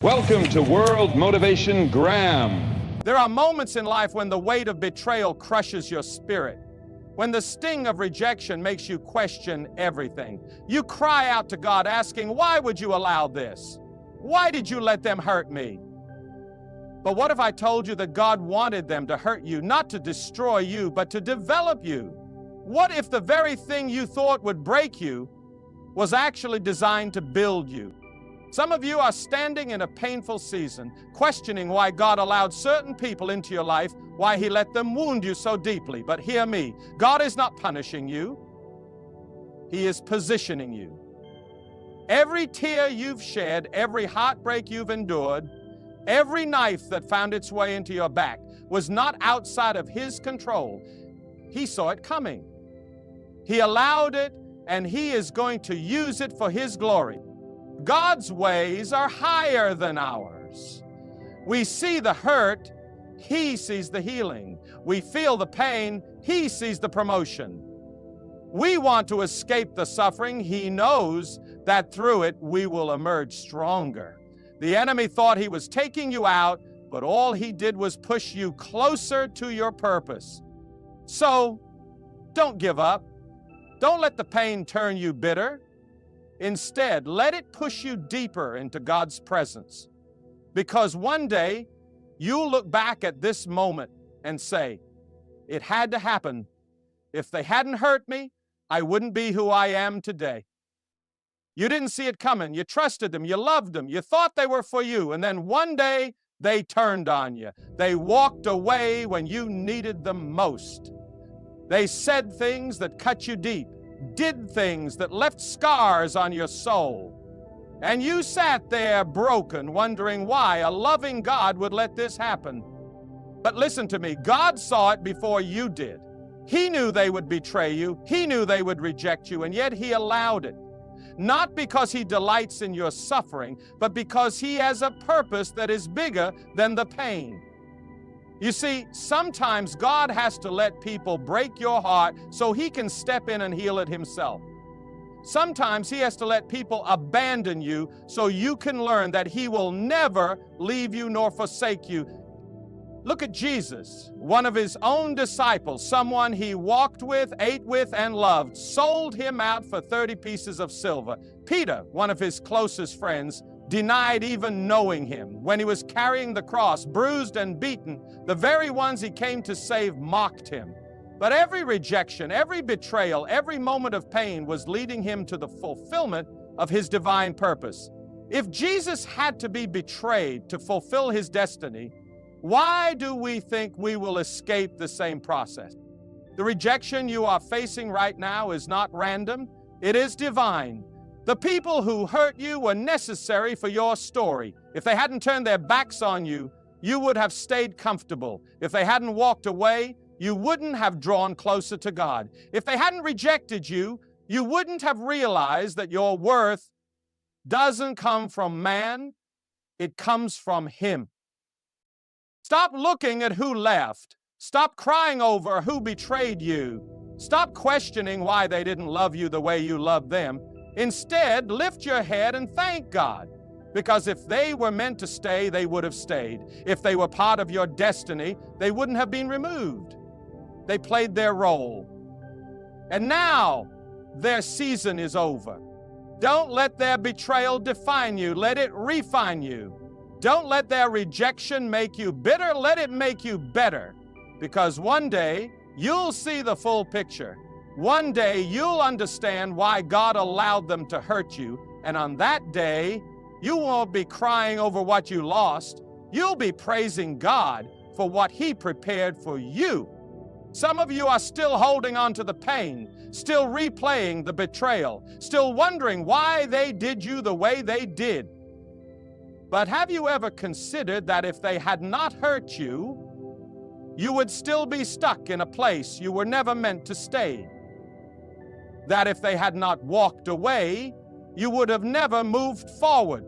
Welcome to World Motivation Graham. There are moments in life when the weight of betrayal crushes your spirit, when the sting of rejection makes you question everything. You cry out to God asking, why would you allow this? Why did you let them hurt me? But what if I told you that God wanted them to hurt you, not to destroy you, but to develop you? What if the very thing you thought would break you was actually designed to build you? Some of you are standing in a painful season, questioning why God allowed certain people into your life, why He let them wound you so deeply. But hear me, God is not punishing you. He is positioning you. Every tear you've shed, every heartbreak you've endured, every knife that found its way into your back was not outside of His control. He saw it coming. He allowed it, and He is going to use it for His glory. God's ways are higher than ours. We see the hurt, He sees the healing. We feel the pain, He sees the promotion. We want to escape the suffering. He knows that through it we will emerge stronger. The enemy thought he was taking you out, but all he did was push you closer to your purpose. So, don't give up. Don't let the pain turn you bitter. Instead, let it push you deeper into God's presence. Because one day, you'll look back at this moment and say, it had to happen. If they hadn't hurt me, I wouldn't be who I am today. You didn't see it coming. You trusted them. You loved them. You thought they were for you. And then one day, they turned on you. They walked away when you needed them most. They said things that cut you deep, did things that left scars on your soul. And you sat there broken, wondering why a loving God would let this happen. But listen to me, God saw it before you did. He knew they would betray you. He knew they would reject you, and yet He allowed it. Not because He delights in your suffering, but because He has a purpose that is bigger than the pain. You see, sometimes God has to let people break your heart so He can step in and heal it Himself. Sometimes He has to let people abandon you so you can learn that He will never leave you nor forsake you. Look at Jesus, one of His own disciples, someone He walked with, ate with, and loved, sold Him out for 30 pieces of silver. Peter, one of His closest friends, denied even knowing Him. When He was carrying the cross, bruised and beaten, the very ones He came to save mocked Him. But every rejection, every betrayal, every moment of pain was leading Him to the fulfillment of His divine purpose. If Jesus had to be betrayed to fulfill His destiny, why do we think we will escape the same process? The rejection you are facing right now is not random, it is divine. The people who hurt you were necessary for your story. If they hadn't turned their backs on you, you would have stayed comfortable. If they hadn't walked away, you wouldn't have drawn closer to God. If they hadn't rejected you, you wouldn't have realized that your worth doesn't come from man, it comes from Him. Stop looking at who left. Stop crying over who betrayed you. Stop questioning why they didn't love you the way you loved them. Instead, lift your head and thank God, because if they were meant to stay, they would have stayed. If they were part of your destiny, they wouldn't have been removed. They played their role. And now, their season is over. Don't let their betrayal define you. Let it refine you. Don't let their rejection make you bitter. Let it make you better, because one day, you'll see the full picture. One day, you'll understand why God allowed them to hurt you, and on that day, you won't be crying over what you lost. You'll be praising God for what He prepared for you. Some of you are still holding on to the pain, still replaying the betrayal, still wondering why they did you the way they did. But have you ever considered that if they had not hurt you, you would still be stuck in a place you were never meant to stay? That if they had not walked away, you would have never moved forward.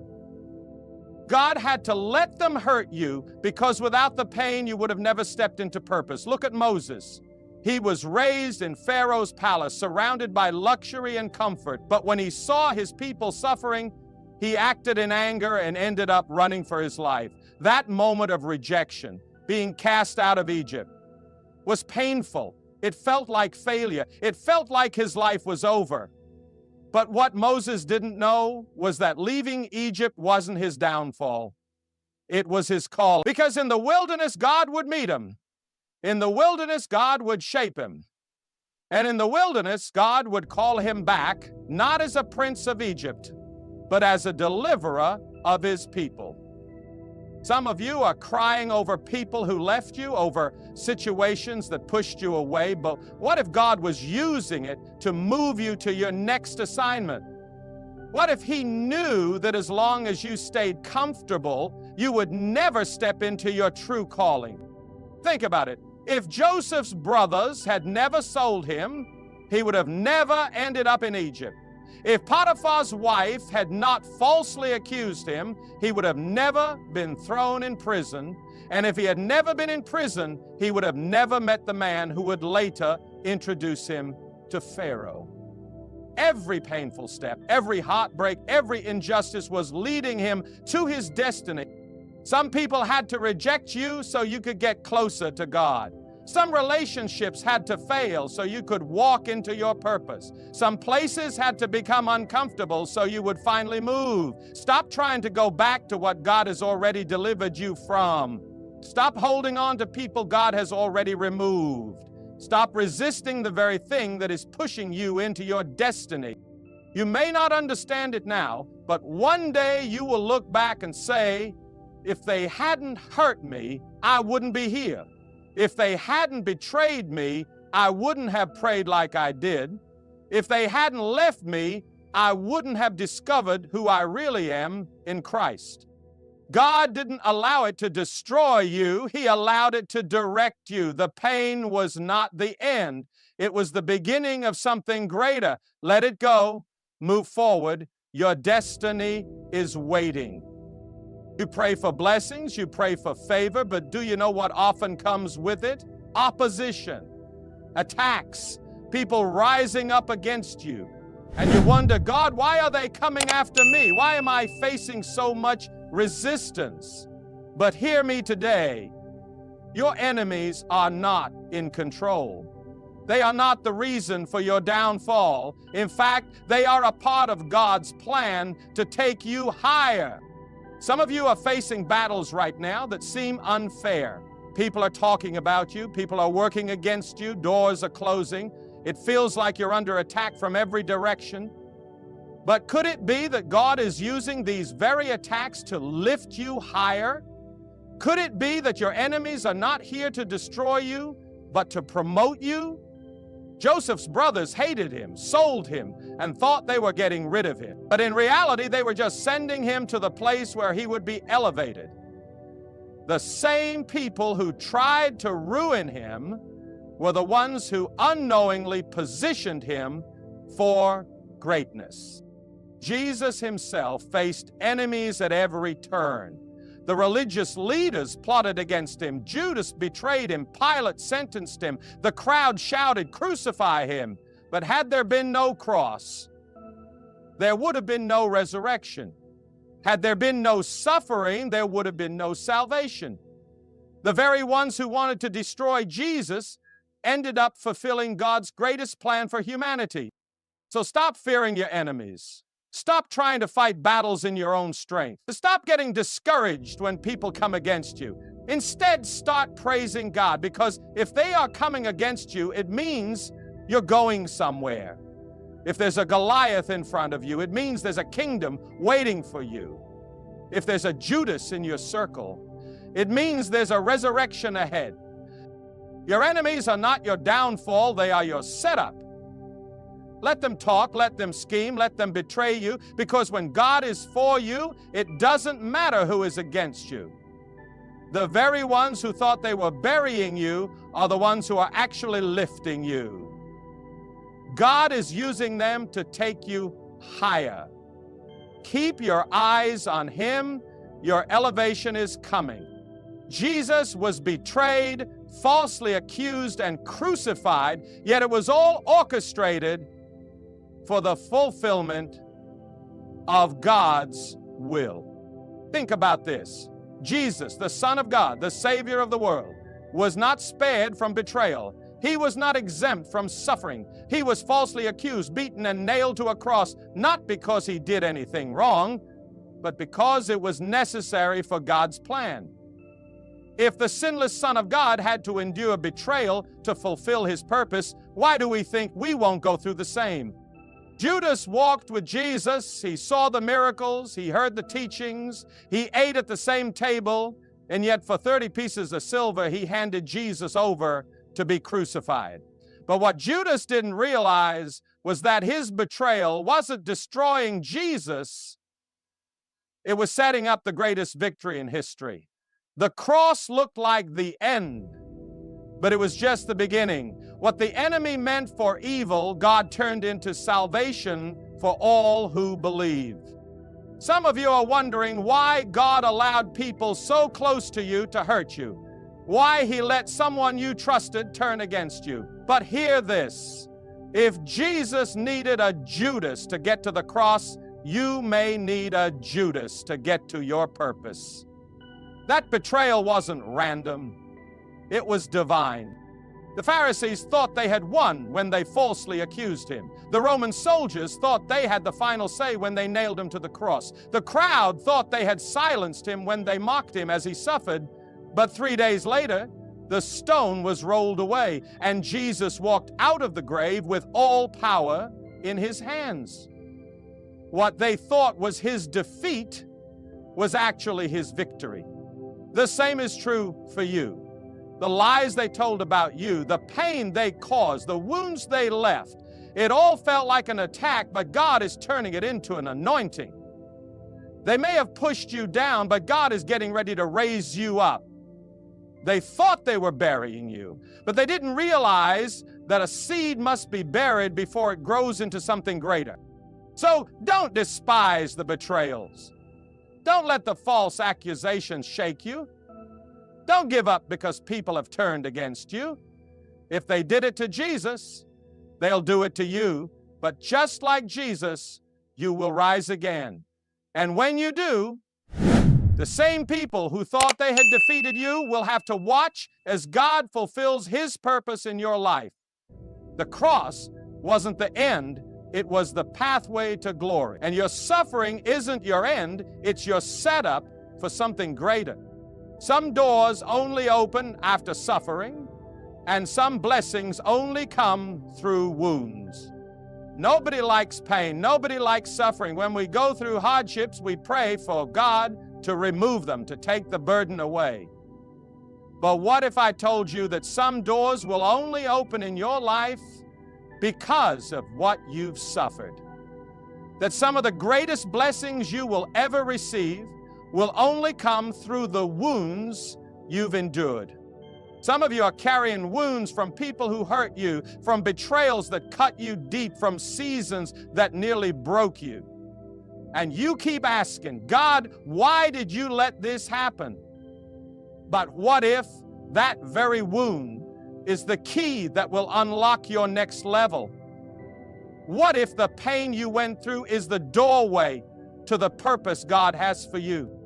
God had to let them hurt you because without the pain, you would have never stepped into purpose. Look at Moses. He was raised in Pharaoh's palace, surrounded by luxury and comfort. But when he saw his people suffering, he acted in anger and ended up running for his life. That moment of rejection, being cast out of Egypt, was painful. It felt like failure. It felt like his life was over. But what Moses didn't know was that leaving Egypt wasn't his downfall. It was his call. Because in the wilderness, God would meet him. In the wilderness, God would shape him. And in the wilderness, God would call him back, not as a prince of Egypt, but as a deliverer of his people. Some of you are crying over people who left you, over situations that pushed you away, but what if God was using it to move you to your next assignment? What if he knew that as long as you stayed comfortable, you would never step into your true calling? Think about it. If Joseph's brothers had never sold him, he would have never ended up in Egypt. If Potiphar's wife had not falsely accused him, he would have never been thrown in prison. And if he had never been in prison, he would have never met the man who would later introduce him to Pharaoh. Every painful step, every heartbreak, every injustice was leading him to his destiny. Some people had to reject you so you could get closer to God. Some relationships had to fail so you could walk into your purpose. Some places had to become uncomfortable so you would finally move. Stop trying to go back to what God has already delivered you from. Stop holding on to people God has already removed. Stop resisting the very thing that is pushing you into your destiny. You may not understand it now, but one day you will look back and say, if they hadn't hurt me, I wouldn't be here. If they hadn't betrayed me, I wouldn't have prayed like I did. If they hadn't left me, I wouldn't have discovered who I really am in Christ. God didn't allow it to destroy you. He allowed it to direct you. The pain was not the end. It was the beginning of something greater. Let it go. Move forward. Your destiny is waiting. You pray for blessings, you pray for favor, but do you know what often comes with it? Opposition, attacks, people rising up against you. And you wonder, God, why are they coming after me? Why am I facing so much resistance? But hear me today, your enemies are not in control. They are not the reason for your downfall. In fact, they are a part of God's plan to take you higher. Some of you are facing battles right now that seem unfair. People are talking about you. People are working against you. Doors are closing. It feels like you're under attack from every direction. But could it be that God is using these very attacks to lift you higher? Could it be that your enemies are not here to destroy you, but to promote you? Joseph's brothers hated him, sold him, and thought they were getting rid of him. But in reality, they were just sending him to the place where he would be elevated. The same people who tried to ruin him were the ones who unknowingly positioned him for greatness. Jesus himself faced enemies at every turn. The religious leaders plotted against him. Judas betrayed him. Pilate sentenced him. The crowd shouted, "Crucify him." But had there been no cross, there would have been no resurrection. Had there been no suffering, there would have been no salvation. The very ones who wanted to destroy Jesus ended up fulfilling God's greatest plan for humanity. So stop fearing your enemies. Stop trying to fight battles in your own strength. Stop getting discouraged when people come against you. Instead, start praising God, because if they are coming against you, it means you're going somewhere. If there's a Goliath in front of you, it means there's a kingdom waiting for you. If there's a Judas in your circle, it means there's a resurrection ahead. Your enemies are not your downfall, they are your setup. Let them talk, let them scheme, let them betray you, because when God is for you, it doesn't matter who is against you. The very ones who thought they were burying you are the ones who are actually lifting you. God is using them to take you higher. Keep your eyes on Him. Your elevation is coming. Jesus was betrayed, falsely accused, and crucified, yet it was all orchestrated for the fulfillment of God's will. Think about this. Jesus, the Son of God, the Savior of the world, was not spared from betrayal. He was not exempt from suffering. He was falsely accused, beaten, and nailed to a cross, not because he did anything wrong, but because it was necessary for God's plan. If the sinless Son of God had to endure betrayal to fulfill his purpose, why do we think we won't go through the same? Judas walked with Jesus. He saw the miracles. He heard the teachings. He ate at the same table. And yet for 30 pieces of silver, he handed Jesus over to be crucified. But what Judas didn't realize was that his betrayal wasn't destroying Jesus. It was setting up the greatest victory in history. The cross looked like the end, but it was just the beginning. What the enemy meant for evil, God turned into salvation for all who believe. Some of you are wondering why God allowed people so close to you to hurt you, why He let someone you trusted turn against you. But hear this, if Jesus needed a Judas to get to the cross, you may need a Judas to get to your purpose. That betrayal wasn't random. It was divine. The Pharisees thought they had won when they falsely accused him. The Roman soldiers thought they had the final say when they nailed him to the cross. The crowd thought they had silenced him when they mocked him as he suffered. But 3 days later, the stone was rolled away, and Jesus walked out of the grave with all power in his hands. What they thought was his defeat was actually his victory. The same is true for you. The lies they told about you, the pain they caused, the wounds they left, it all felt like an attack, but God is turning it into an anointing. They may have pushed you down, but God is getting ready to raise you up. They thought they were burying you, but they didn't realize that a seed must be buried before it grows into something greater. So don't despise the betrayals. Don't let the false accusations shake you. Don't give up because people have turned against you. If they did it to Jesus, they'll do it to you. But just like Jesus, you will rise again. And when you do, the same people who thought they had defeated you will have to watch as God fulfills His purpose in your life. The cross wasn't the end. It was the pathway to glory. And your suffering isn't your end, it's your setup for something greater. Some doors only open after suffering, and some blessings only come through wounds. Nobody likes pain. Nobody likes suffering. When we go through hardships, we pray for God to remove them, to take the burden away. But what if I told you that some doors will only open in your life because of what you've suffered? That some of the greatest blessings you will ever receive will only come through the wounds you've endured. Some of you are carrying wounds from people who hurt you, from betrayals that cut you deep, from seasons that nearly broke you. And you keep asking, God, why did you let this happen? But what if that very wound is the key that will unlock your next level? What if the pain you went through is the doorway to the purpose God has for you?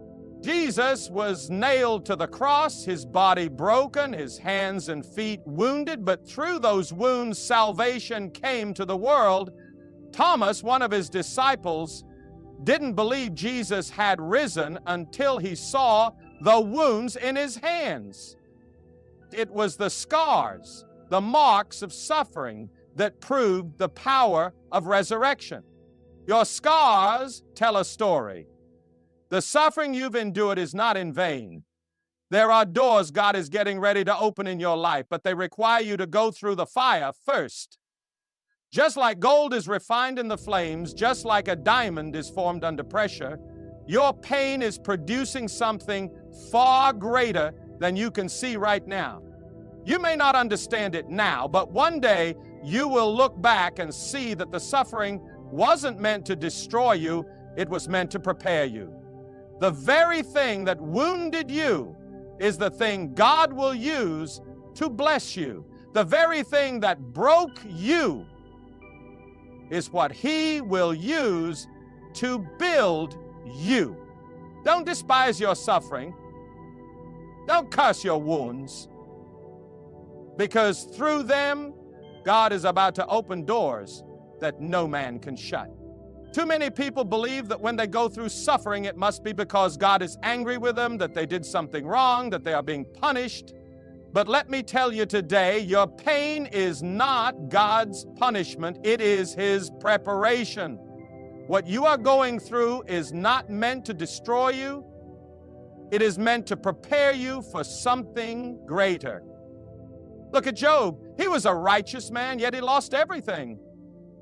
Jesus was nailed to the cross, his body broken, his hands and feet wounded, but through those wounds, salvation came to the world. Thomas, one of his disciples, didn't believe Jesus had risen until he saw the wounds in his hands. It was the scars, the marks of suffering that proved the power of resurrection. Your scars tell a story. The suffering you've endured is not in vain. There are doors God is getting ready to open in your life, but they require you to go through the fire first. Just like gold is refined in the flames, just like a diamond is formed under pressure, your pain is producing something far greater than you can see right now. You may not understand it now, but one day you will look back and see that the suffering wasn't meant to destroy you, it was meant to prepare you. The very thing that wounded you is the thing God will use to bless you. The very thing that broke you is what He will use to build you. Don't despise your suffering. Don't curse your wounds, because through them, God is about to open doors that no man can shut. Too many people believe that when they go through suffering, it must be because God is angry with them, that they did something wrong, that they are being punished. But let me tell you today, your pain is not God's punishment. It is His preparation. What you are going through is not meant to destroy you. It is meant to prepare you for something greater. Look at Job. He was a righteous man, yet he lost everything.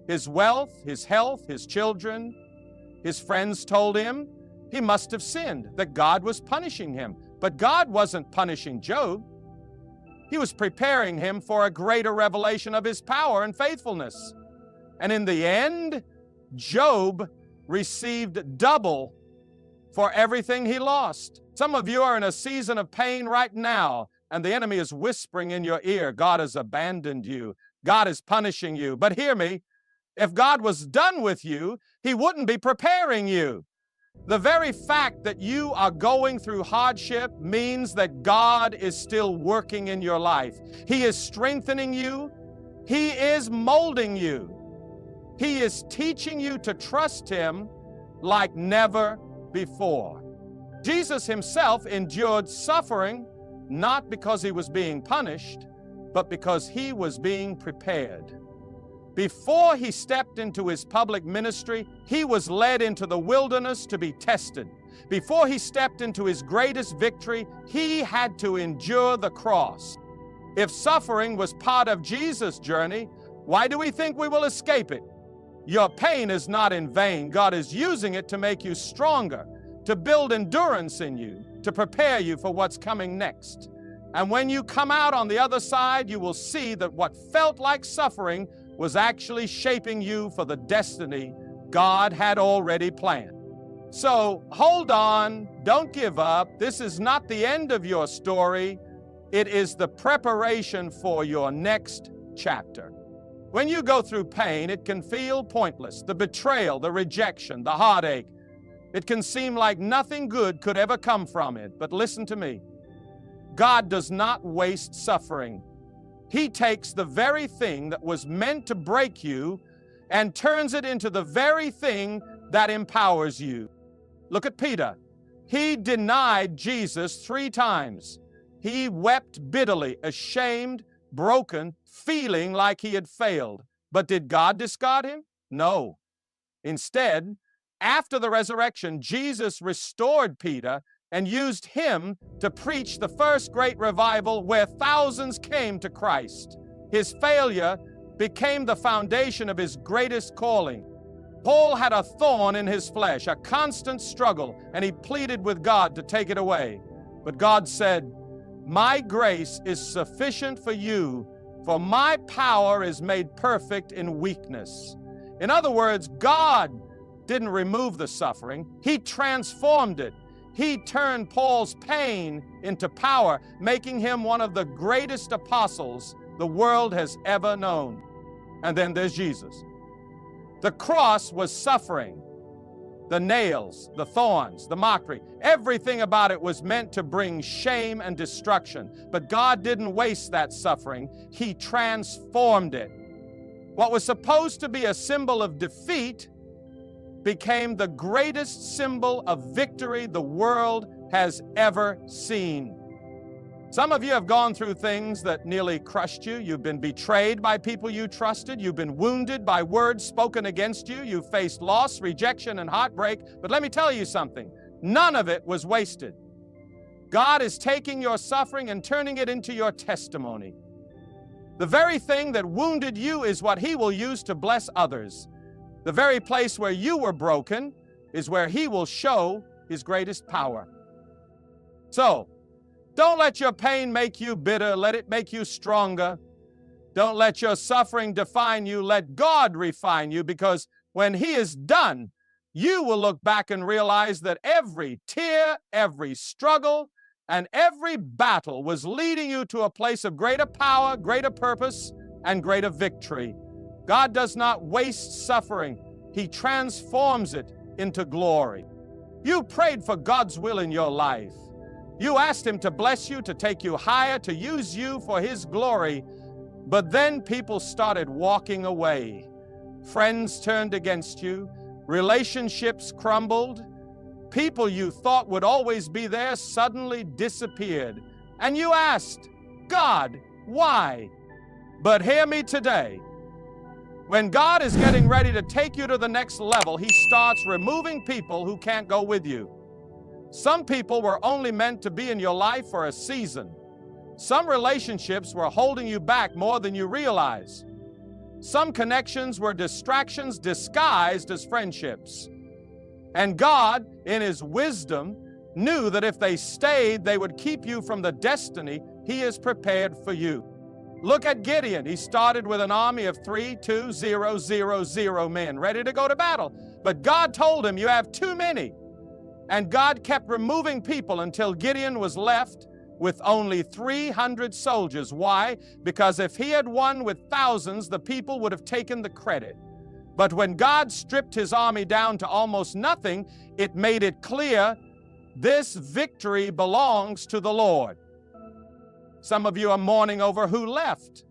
His wealth, his health, his children. His friends told him he must have sinned, that God was punishing him. But God wasn't punishing Job. He was preparing him for a greater revelation of His power and faithfulness. And in the end, Job received double for everything he lost. Some of you are in a season of pain right now, and the enemy is whispering in your ear, God has abandoned you. God is punishing you. But hear me, if God was done with you, He wouldn't be preparing you. The very fact that you are going through hardship means that God is still working in your life. He is strengthening you. He is molding you. He is teaching you to trust Him like never before. Jesus Himself endured suffering not because He was being punished, but because He was being prepared. Before He stepped into His public ministry, He was led into the wilderness to be tested. Before He stepped into His greatest victory, He had to endure the cross. If suffering was part of Jesus' journey, why do we think we will escape it? Your pain is not in vain. God is using it to make you stronger, to build endurance in you, to prepare you for what's coming next. And when you come out on the other side, you will see that what felt like suffering was actually shaping you for the destiny God had already planned. So hold on, don't give up. This is not the end of your story. It is the preparation for your next chapter. When you go through pain, it can feel pointless. The betrayal, the rejection, the heartache. It can seem like nothing good could ever come from it. But listen to me. God does not waste suffering. He takes the very thing that was meant to break you and turns it into the very thing that empowers you. Look at Peter. He denied Jesus 3 times. He wept bitterly, ashamed, broken, feeling like he had failed. But did God discard him? No. Instead, after the resurrection, Jesus restored Peter and used him to preach the first great revival where thousands came to Christ. His failure became the foundation of his greatest calling. Paul had a thorn in his flesh, a constant struggle, and he pleaded with God to take it away. But God said, "My grace is sufficient for you, for my power is made perfect in weakness." In other words, God didn't remove the suffering. He transformed it. He turned Paul's pain into power, making him one of the greatest apostles the world has ever known. And then there's Jesus. The cross was suffering. The nails, the thorns, the mockery, everything about it was meant to bring shame and destruction. But God didn't waste that suffering. He transformed it. What was supposed to be a symbol of defeat became the greatest symbol of victory the world has ever seen. Some of you have gone through things that nearly crushed you. You've been betrayed by people you trusted. You've been wounded by words spoken against you. You've faced loss, rejection, and heartbreak. But let me tell you something. None of it was wasted. God is taking your suffering and turning it into your testimony. The very thing that wounded you is what He will use to bless others. The very place where you were broken is where He will show His greatest power. So, don't let your pain make you bitter. Let it make you stronger. Don't let your suffering define you. Let God refine you, because when He is done, you will look back and realize that every tear, every struggle, and every battle was leading you to a place of greater power, greater purpose, and greater victory. God does not waste suffering. He transforms it into glory. You prayed for God's will in your life. You asked Him to bless you, to take you higher, to use you for His glory. But then people started walking away. Friends turned against you. Relationships crumbled. People you thought would always be there suddenly disappeared. And you asked, God, why? But hear me today. When God is getting ready to take you to the next level, He starts removing people who can't go with you. Some people were only meant to be in your life for a season. Some relationships were holding you back more than you realize. Some connections were distractions disguised as friendships. And God, in His wisdom, knew that if they stayed, they would keep you from the destiny He has prepared for you. Look at Gideon. He started with an army of 3,2,0,0,0 men ready to go to battle. But God told him, you have too many. And God kept removing people until Gideon was left with only 300 soldiers. Why? Because if he had won with thousands, the people would have taken the credit. But when God stripped his army down to almost nothing, it made it clear this victory belongs to the Lord. Some of you are mourning over who left.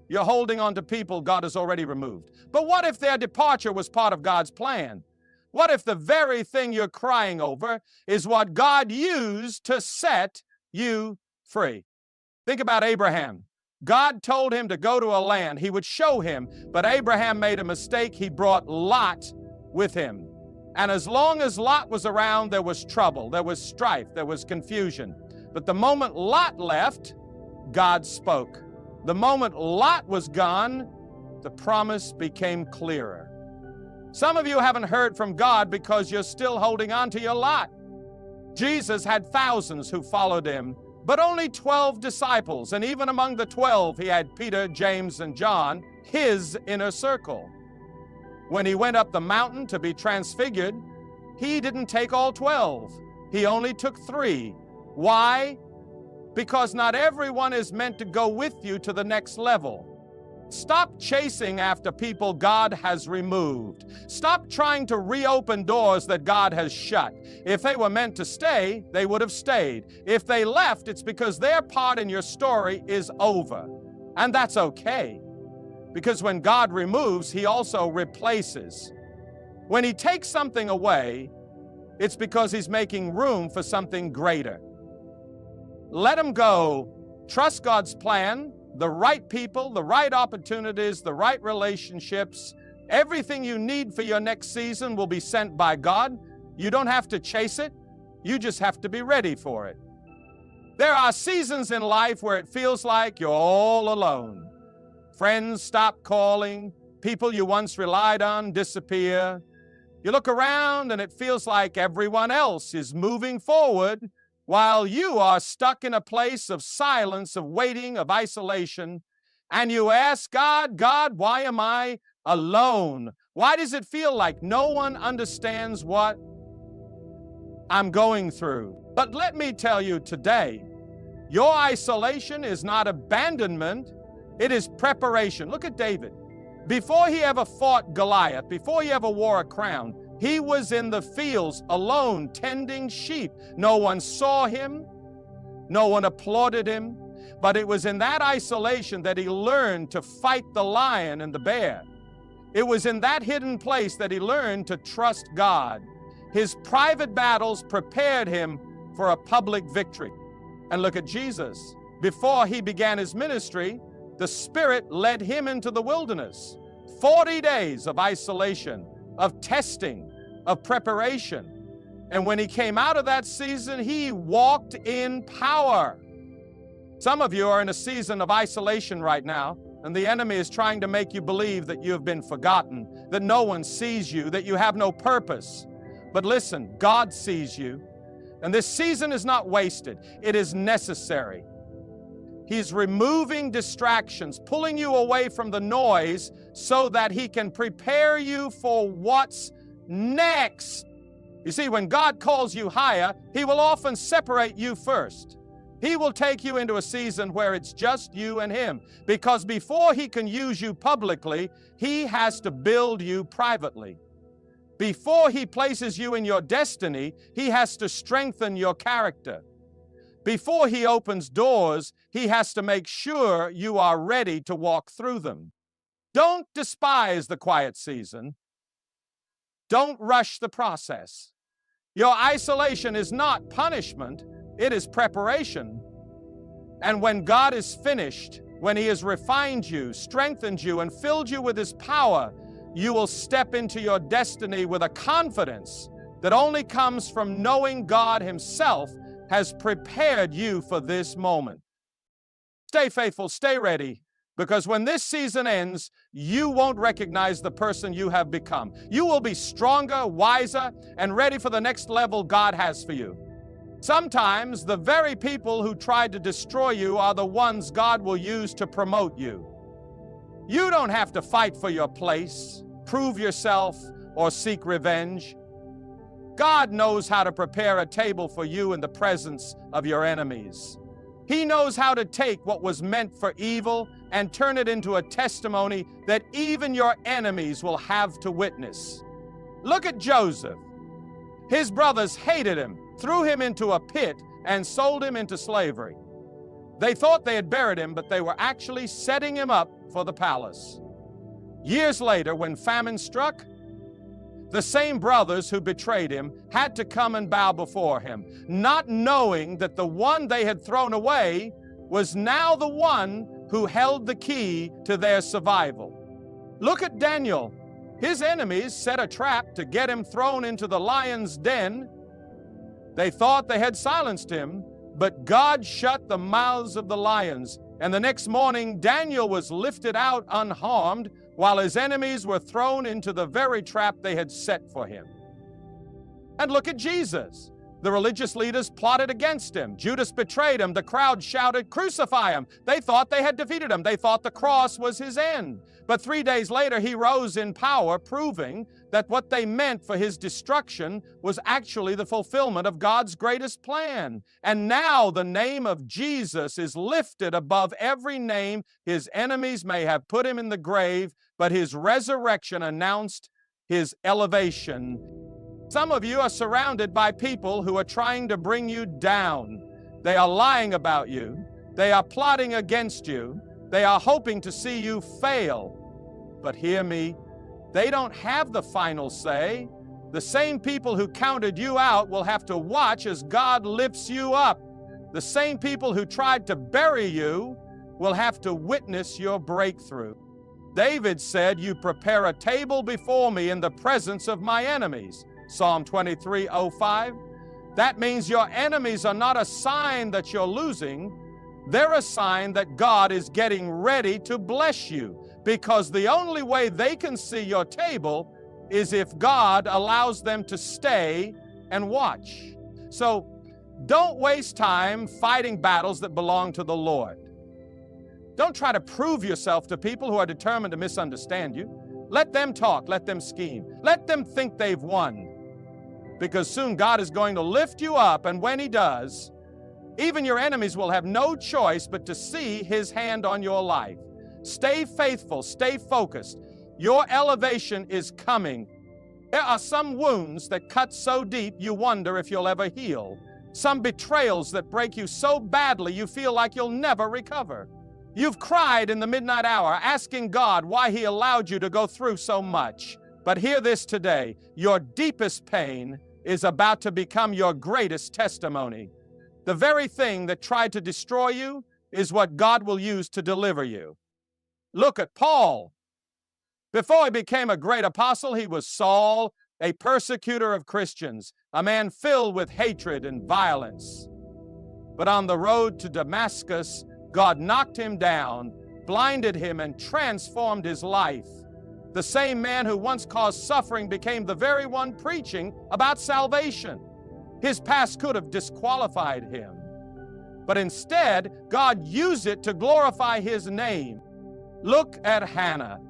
You're holding on to people God has already removed. But what if their departure was part of God's plan? What if the very thing you're crying over is what God used to set you free? Think about Abraham. God told him to go to a land He would show him, but Abraham made a mistake. He brought Lot with him. And as long as Lot was around, there was trouble, there was strife, there was confusion. But the moment Lot left, God spoke. The moment Lot was gone, the promise became clearer. Some of you haven't heard from God because you're still holding on to your Lot. Jesus had thousands who followed Him, but only 12 disciples. And even among the 12, He had Peter, James, and John, His inner circle. When He went up the mountain to be transfigured, He didn't take all 12. He only took 3. Why? Because not everyone is meant to go with you to the next level. Stop chasing after people God has removed. Stop trying to reopen doors that God has shut. If they were meant to stay, they would have stayed. If they left, it's because their part in your story is over. And that's okay. Because when God removes, He also replaces. When He takes something away, it's because He's making room for something greater. Let Him go. Trust God's plan, the right people, the right opportunities, the right relationships. Everything you need for your next season will be sent by God. You don't have to chase it. You just have to be ready for it. There are seasons in life where it feels like you're all alone. Friends stop calling. People you once relied on disappear. You look around and it feels like everyone else is moving forward while you are stuck in a place of silence, of waiting, of isolation. And you ask God, God, why am I alone? Why does it feel like no one understands what I'm going through? But let me tell you today, your isolation is not abandonment, it is preparation. Look at David. Before he ever fought Goliath, before he ever wore a crown, he was in the fields alone tending sheep. No one saw him, no one applauded him, but it was in that isolation that he learned to fight the lion and the bear. It was in that hidden place that he learned to trust God. His private battles prepared him for a public victory. And look at Jesus. Before he began his ministry, the Spirit led him into the wilderness. 40 days of isolation, of testing, of preparation. And when he came out of that season, he walked in power. Some of you are in a season of isolation right now, and the enemy is trying to make you believe that you have been forgotten, that no one sees you, that you have no purpose. But listen, God sees you, and this season is not wasted. It is necessary. He's removing distractions, pulling you away from the noise so that He can prepare you for what's next. You see, when God calls you higher, He will often separate you first. He will take you into a season where it's just you and Him, because before He can use you publicly, He has to build you privately. Before He places you in your destiny, He has to strengthen your character. Before He opens doors, He has to make sure you are ready to walk through them. Don't despise the quiet season. Don't rush the process. Your isolation is not punishment, it is preparation. And when God is finished, when He has refined you, strengthened you, and filled you with His power, you will step into your destiny with a confidence that only comes from knowing God Himself has prepared you for this moment. Stay faithful, stay ready, because when this season ends, you won't recognize the person you have become. You will be stronger, wiser, and ready for the next level God has for you. Sometimes the very people who tried to destroy you are the ones God will use to promote you. You don't have to fight for your place, prove yourself, or seek revenge. God knows how to prepare a table for you in the presence of your enemies. He knows how to take what was meant for evil and turn it into a testimony that even your enemies will have to witness. Look at Joseph. His brothers hated him, threw him into a pit, and sold him into slavery. They thought they had buried him, but they were actually setting him up for the palace. Years later, when famine struck, the same brothers who betrayed him had to come and bow before him, not knowing that the one they had thrown away was now the one who held the key to their survival. Look at Daniel. His enemies set a trap to get him thrown into the lion's den. They thought they had silenced him, but God shut the mouths of the lions, and the next morning Daniel was lifted out unharmed, while his enemies were thrown into the very trap they had set for him. And look at Jesus. The religious leaders plotted against him. Judas betrayed him. The crowd shouted, "Crucify him." They thought they had defeated him. They thought the cross was his end. But 3 days later, he rose in power, proving that what they meant for his destruction was actually the fulfillment of God's greatest plan. And now the name of Jesus is lifted above every name. His enemies may have put him in the grave, but his resurrection announced his elevation. Some of you are surrounded by people who are trying to bring you down. They are lying about you. They are plotting against you. They are hoping to see you fail. But hear me, they don't have the final say. The same people who counted you out will have to watch as God lifts you up. The same people who tried to bury you will have to witness your breakthrough. David said, "You prepare a table before me in the presence of my enemies." Psalm 23:05. That means your enemies are not a sign that you're losing. They're a sign that God is getting ready to bless you, because the only way they can see your table is if God allows them to stay and watch. So don't waste time fighting battles that belong to the Lord. Don't try to prove yourself to people who are determined to misunderstand you. Let them talk, let them scheme, let them think they've won. Because soon God is going to lift you up, and when He does, even your enemies will have no choice but to see His hand on your life. Stay faithful, stay focused. Your elevation is coming. There are some wounds that cut so deep you wonder if you'll ever heal. Some betrayals that break you so badly you feel like you'll never recover. You've cried in the midnight hour asking God why He allowed you to go through so much. But hear this today, your deepest pain is about to become your greatest testimony. The very thing that tried to destroy you is what God will use to deliver you. Look at Paul. Before he became a great apostle, he was Saul, a persecutor of Christians, a man filled with hatred and violence. But on the road to Damascus, God knocked him down, blinded him, and transformed his life. The same man who once caused suffering became the very one preaching about salvation. His past could have disqualified him, but instead, God used it to glorify His name. Look at Hannah.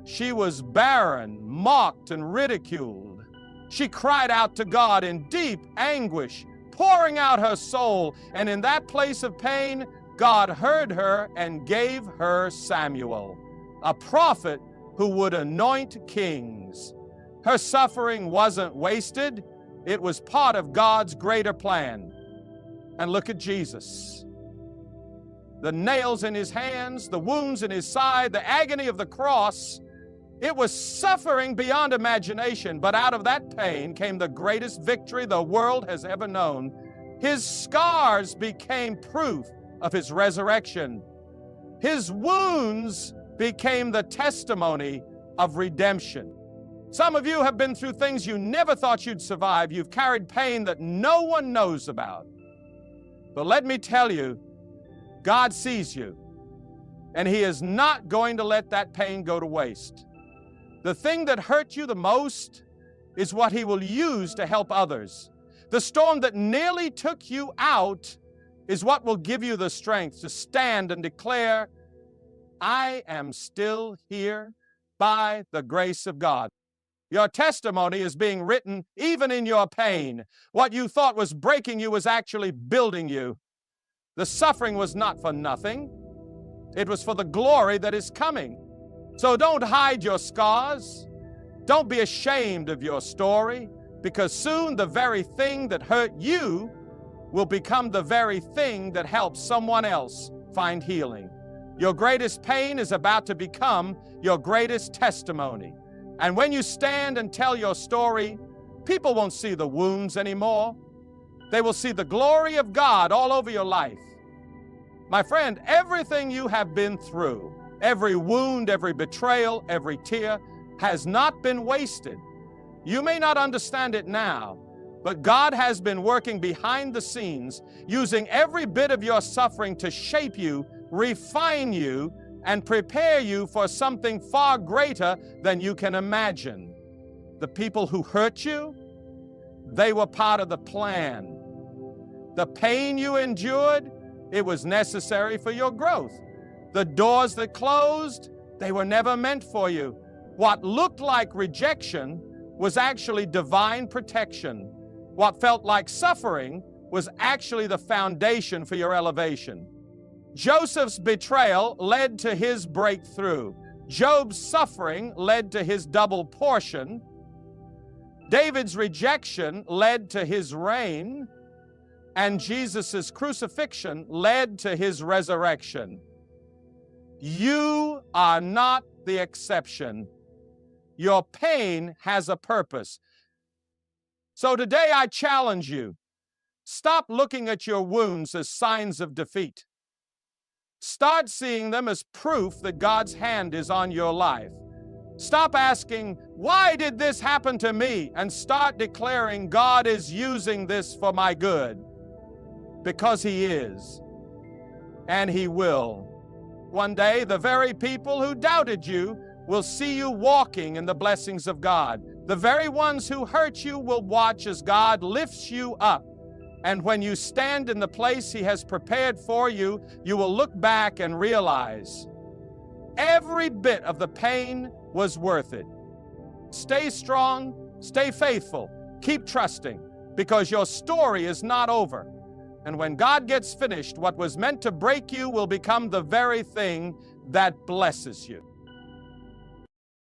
She was barren, mocked, and ridiculed. She cried out to God in deep anguish, pouring out her soul, and in that place of pain, God heard her and gave her Samuel, a prophet who would anoint kings. Her suffering wasn't wasted. It was part of God's greater plan. And look at Jesus. The nails in his hands, the wounds in his side, the agony of the cross. It was suffering beyond imagination, but out of that pain came the greatest victory the world has ever known. His scars became proof of his resurrection. His wounds became the testimony of redemption. Some of you have been through things you never thought you'd survive. You've carried pain that no one knows about. But let me tell you, God sees you, and He is not going to let that pain go to waste. The thing that hurt you the most is what He will use to help others. The storm that nearly took you out is what will give you the strength to stand and declare, I am still here by the grace of God. Your testimony is being written even in your pain. What you thought was breaking you was actually building you. The suffering was not for nothing. It was for the glory that is coming. So don't hide your scars. Don't be ashamed of your story, because soon the very thing that hurt you will become the very thing that helps someone else find healing. Your greatest pain is about to become your greatest testimony. And when you stand and tell your story, people won't see the wounds anymore. They will see the glory of God all over your life. My friend, everything you have been through, every wound, every betrayal, every tear, has not been wasted. You may not understand it now, but God has been working behind the scenes, using every bit of your suffering to shape you, refine you, and prepare you for something far greater than you can imagine. The people who hurt you, they were part of the plan. The pain you endured, it was necessary for your growth. The doors that closed, they were never meant for you. What looked like rejection was actually divine protection. What felt like suffering was actually the foundation for your elevation. Joseph's betrayal led to his breakthrough. Job's suffering led to his double portion. David's rejection led to his reign. And Jesus' crucifixion led to his resurrection. You are not the exception. Your pain has a purpose. So today I challenge you, stop looking at your wounds as signs of defeat. Start seeing them as proof that God's hand is on your life. Stop asking, why did this happen to me? And start declaring, God is using this for my good. Because He is, and He will. One day, the very people who doubted you will see you walking in the blessings of God. The very ones who hurt you will watch as God lifts you up. And when you stand in the place He has prepared for you, you will look back and realize every bit of the pain was worth it. Stay strong, stay faithful, keep trusting, because your story is not over. And when God gets finished, what was meant to break you will become the very thing that blesses you.